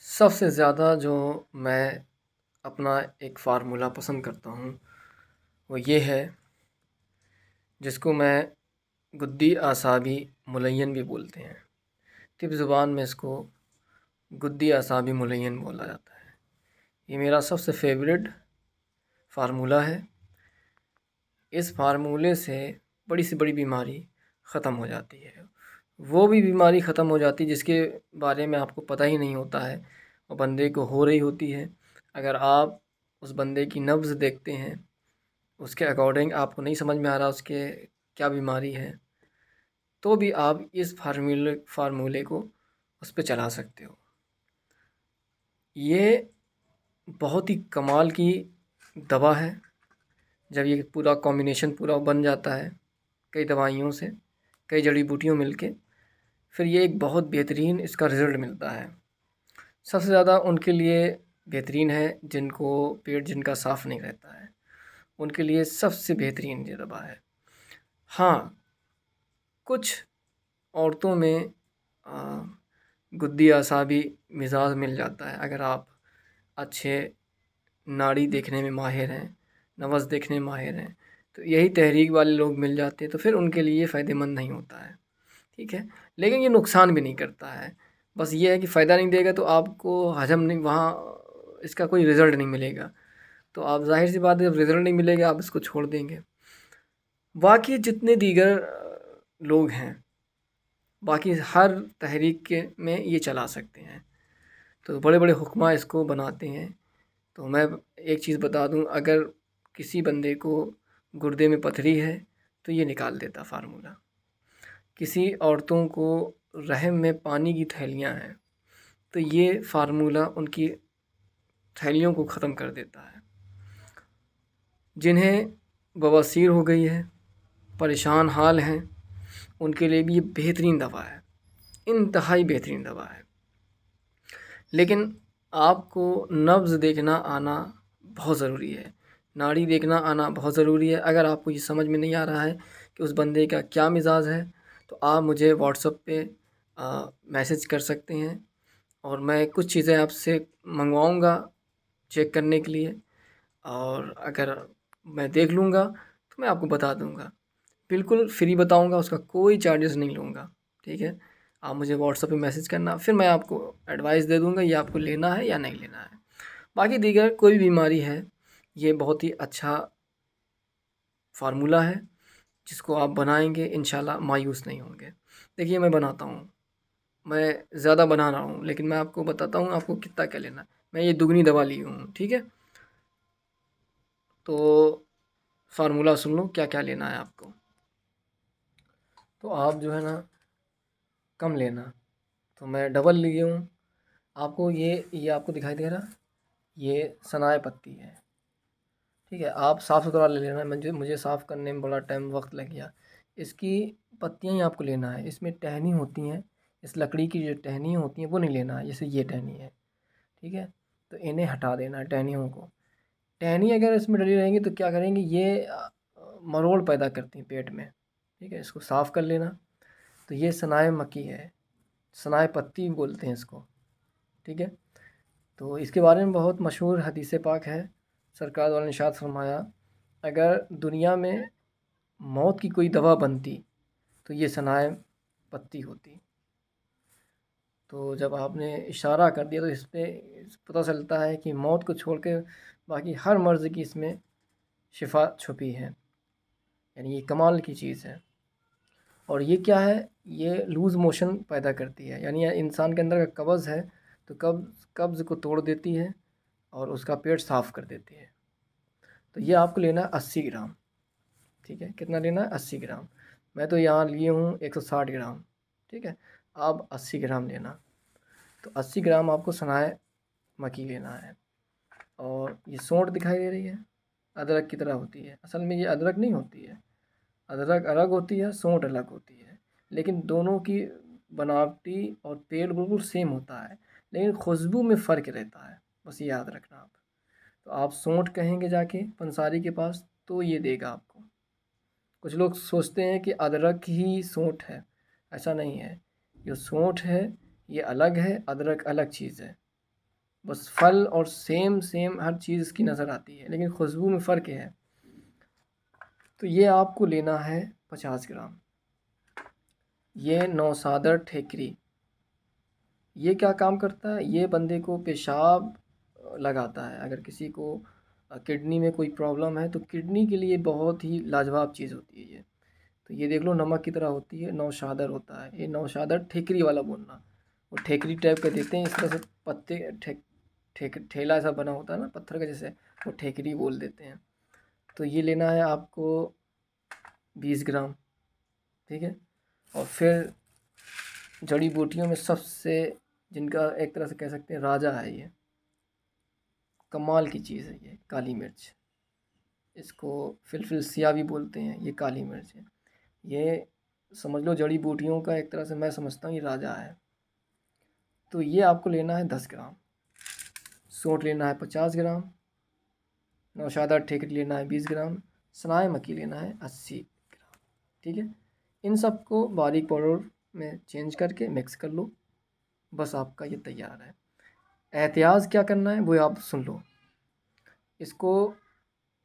سب سے زیادہ جو میں اپنا ایک فارمولہ پسند کرتا ہوں وہ یہ ہے، جس کو میں گدی اعصابی ملین بھی بولتے ہیں۔ طب زبان میں اس کو گدی اعصابی ملین بولا جاتا ہے۔ یہ میرا سب سے فیوریٹ فارمولہ ہے۔ اس فارمولے سے بڑی سے بڑی بیماری ختم ہو جاتی ہے۔ وہ بھی بیماری ختم ہو جاتی ہے جس کے بارے میں آپ کو پتہ ہی نہیں ہوتا ہے اور بندے کو ہو رہی ہوتی ہے۔ اگر آپ اس بندے کی نبض دیکھتے ہیں، اس کے اکارڈنگ آپ کو نہیں سمجھ میں آ رہا اس کے کیا بیماری ہے، تو بھی آپ اس فارمولے کو اس پہ چلا سکتے ہو۔ یہ بہت ہی کمال کی دوا ہے۔ جب یہ پورا کمبینیشن پورا بن جاتا ہے کئی دوائیوں سے، کئی جڑی بوٹیوں مل کے، پھر یہ ایک بہت بہترین اس کا رزلٹ ملتا ہے۔ سب سے زیادہ ان کے لیے بہترین ہے جن کو پیٹ جن کا صاف نہیں رہتا ہے، ان کے لیے سب سے بہترین یہ دوا ہے۔ ہاں، کچھ عورتوں میں گدی اعصابی مزاج مل جاتا ہے۔ اگر آپ اچھے ناڑی دیکھنے میں ماہر ہیں، نبض دیکھنے میں ماہر ہیں، تو یہی تحریک والے لوگ مل جاتے ہیں، تو پھر ان کے لیے فائدہ مند نہیں ہوتا ہے، ٹھیک ہے۔ لیکن یہ نقصان بھی نہیں کرتا ہے، بس یہ ہے کہ فائدہ نہیں دے گا تو آپ کو ہضم نہیں، وہاں اس کا کوئی رزلٹ نہیں ملے گا، تو آپ ظاہر سی بات ہے جب رزلٹ نہیں ملے گا آپ اس کو چھوڑ دیں گے۔ باقی جتنے دیگر لوگ ہیں، باقی ہر تحریک کے میں یہ چلا سکتے ہیں، تو بڑے بڑے حکماء اس کو بناتے ہیں۔ تو میں ایک چیز بتا دوں، اگر کسی بندے کو گردے میں پتھری ہے تو یہ نکال دیتا فارمولہ۔ کسی عورتوں کو رحم میں پانی کی تھیلیاں ہیں تو یہ فارمولہ ان کی تھیلیوں کو ختم کر دیتا ہے۔ جنہیں بواسیر ہو گئی ہے، پریشان حال ہیں، ان کے لیے بھی یہ بہترین دوا ہے، انتہائی بہترین دوا ہے۔ لیکن آپ کو نبض دیکھنا آنا بہت ضروری ہے، ناڑی دیکھنا آنا بہت ضروری ہے۔ اگر آپ کو یہ سمجھ میں نہیں آ رہا ہے کہ اس بندے کا کیا مزاج ہے تو آپ مجھے واٹس ایپ پہ میسج کر سکتے ہیں، اور میں کچھ چیزیں آپ سے منگواؤں گا چیک کرنے کے لیے، اور اگر میں دیکھ لوں گا تو میں آپ کو بتا دوں گا، بالکل فری بتاؤں گا، اس کا کوئی چارجز نہیں لوں گا، ٹھیک ہے۔ آپ مجھے واٹس ایپ پہ میسج کرنا، پھر میں آپ کو ایڈوائس دے دوں گا یہ آپ کو لینا ہے یا نہیں لینا ہے۔ باقی دیگر کوئی بیماری ہے، یہ بہت ہی اچھا فارمولہ ہے جس کو آپ بنائیں گے انشاءاللہ مایوس نہیں ہوں گے۔ دیکھیے میں بناتا ہوں، میں زیادہ بنا رہا ہوں لیکن میں آپ کو بتاتا ہوں آپ کو کتنا کیا لینا ہے۔ میں یہ دگنی دوا لی ہوں، ٹھیک ہے۔ تو فارمولہ سن لو کیا کیا لینا ہے آپ کو۔ تو آپ جو ہے نا کم لینا، تو میں ڈبل لیے ہوں۔ آپ کو یہ آپ کو دکھائی دے رہا، یہ سنائے پتی ہے، ٹھیک ہے۔ آپ صاف ستھرا لے لینا، مجھے صاف کرنے میں بڑا ٹائم وقت لگ گیا۔ اس کی پتیاں ہی آپ کو لینا ہے، اس میں ٹہنی ہوتی ہیں، اس لکڑی کی جو ٹہنی ہوتی ہیں وہ نہیں لینا ہے، جیسے یہ ٹہنی ہے، ٹھیک ہے۔ تو انہیں ہٹا دینا ہے ٹہنیوں کو۔ ٹہنی اگر اس میں ڈلی رہیں گی تو کیا کریں گے، یہ مروڑ پیدا کرتی ہیں پیٹ میں، ٹھیک ہے۔ اس کو صاف کر لینا۔ تو یہ سنائے مکی ہے، سنائے پتی بولتے ہیں اس کو، ٹھیک ہے۔ تو اس کے بارے میں بہت مشہور حدیث پاک ہے، سرکار والے نے ارشاد فرمایا اگر دنیا میں موت کی کوئی دوا بنتی تو یہ سنائے پتی ہوتی۔ تو جب آپ نے اشارہ کر دیا تو اس پہ پتہ چلتا ہے کہ موت کو چھوڑ کے باقی ہر مرض کی اس میں شفا چھپی ہے، یعنی یہ کمال کی چیز ہے۔ اور یہ کیا ہے، یہ لوز موشن پیدا کرتی ہے، یعنی انسان کے اندر کا قبض ہے تو قبض کو توڑ دیتی ہے اور اس کا پیٹ صاف کر دیتی ہے۔ تو یہ آپ کو لینا ہے 80 گرام، ٹھیک ہے۔ کتنا لینا ہے؟ 80 گرام۔ میں تو یہاں لیے ہوں 160 گرام، ٹھیک ہے۔ آپ 80 گرام لینا۔ تو 80 گرام آپ کو سنائے مکی لینا ہے۔ اور یہ سونٹ دکھائی دے رہی ہے، ادرک کی طرح ہوتی ہے، اصل میں یہ ادرک نہیں ہوتی ہے، ادرک الگ ہوتی ہے، سونٹ الگ ہوتی ہے، لیکن دونوں کی بناوٹی اور تیل بالکل سیم ہوتا ہے، لیکن خوشبو میں فرق رہتا ہے، بس یہ یاد رکھنا آپ۔ تو آپ سونٹ کہیں گے جا کے پنساری کے پاس تو یہ دے گا آپ کو۔ کچھ لوگ سوچتے ہیں کہ ادرک ہی سونٹ ہے، ایسا نہیں ہے، جو سونٹ ہے یہ الگ ہے، ادرک الگ چیز ہے، بس پھل اور سیم ہر چیز اس کی نظر آتی ہے، لیکن خوشبو میں فرق ہے۔ تو یہ آپ کو لینا ہے 50 گرام۔ یہ نوسادر ٹھیکری، یہ کیا کام کرتا ہے؟ یہ بندے کو پیشاب لگاتا ہے۔ اگر کسی کو کڈنی میں کوئی پرابلم ہے تو کڈنی کے لیے بہت ہی لاجواب چیز ہوتی ہے یہ۔ تو یہ دیکھ لو نمک کی طرح ہوتی ہے، نوشادر ہوتا ہے یہ، نوشادر ٹھیکری والا بولنا، وہ ٹھیکری ٹائپ کا دیتے ہیں اس طرح سے پتے، ٹھیلا ایسا بنا ہوتا ہے نا پتھر کا جیسے، وہ ٹھیکری بول دیتے ہیں۔ تو یہ لینا ہے آپ کو 20 گرام، ٹھیک ہے۔ اور پھر جڑی بوٹیوں میں سب سے جن کا ایک طرح سے کہہ سکتے ہیں راجا ہے، یہ کمال کی چیز ہے، یہ کالی مرچ، اس کو فلفل سیاہ بھی بولتے ہیں، یہ کالی مرچ ہے۔ یہ سمجھ لو جڑی بوٹیوں کا ایک طرح سے میں سمجھتا ہوں یہ راجا ہے۔ تو یہ آپ کو لینا ہے 10 گرام، سونٹ لینا ہے 50 گرام، نوشادہ ٹھیکری لینا ہے 20 گرام، سنائے مکی لینا ہے 80 گرام، ٹھیک ہے۔ ان سب کو باریک پاؤڈر میں چینج کر کے مکس کر لو، بس آپ کا یہ تیار ہے۔ احتیاط کیا کرنا ہے وہ آپ سن لو۔ اس کو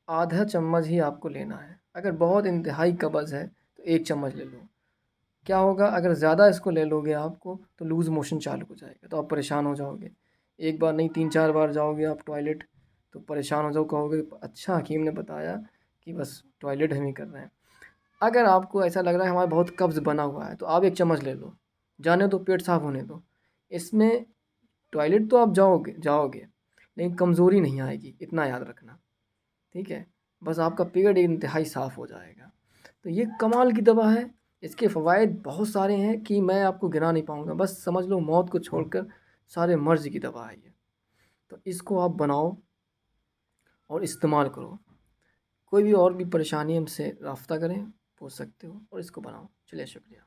آدھا چمچ ہی آپ کو لینا ہے، اگر بہت انتہائی قبض ہے تو 1 چمچ لے لو۔ کیا ہوگا اگر زیادہ اس کو لے لو گے آپ کو تو لوز موشن چالو ہو جائے گا، تو آپ پریشان ہو جاؤ گے۔ ایک بار نہیں 3-4 بار جاؤ گے آپ ٹوائلٹ تو پریشان ہو جاؤ، کہو گے اچھا حکیم نے بتایا کہ بس ٹوائلٹ ہم ہی کر رہے ہیں۔ اگر آپ کو ایسا لگ رہا ہے ہمارا بہت قبض بنا ہوا ہے تو آپ 1 چمچ لے لو، جانے دو، پیٹ صاف ہونے دو۔ اس میں ٹوائلٹ تو آپ جاؤ گے لیکن کمزوری نہیں آئے گی، اتنا یاد رکھنا، ٹھیک ہے۔ بس آپ کا پیٹ انتہائی صاف ہو جائے گا۔ تو یہ کمال کی دوا ہے، اس کے فوائد بہت سارے ہیں کہ میں آپ کو گنا نہیں پاؤں گا، بس سمجھ لو موت کو چھوڑ کر سارے مرض کی دوا ہے یہ۔ تو اس کو آپ بناؤ اور استعمال کرو۔ کوئی بھی اور بھی پریشانی ہم سے رابطہ کریں، پوچھ سکتے ہو، اور اس کو بناؤ۔ چلیے شکریہ۔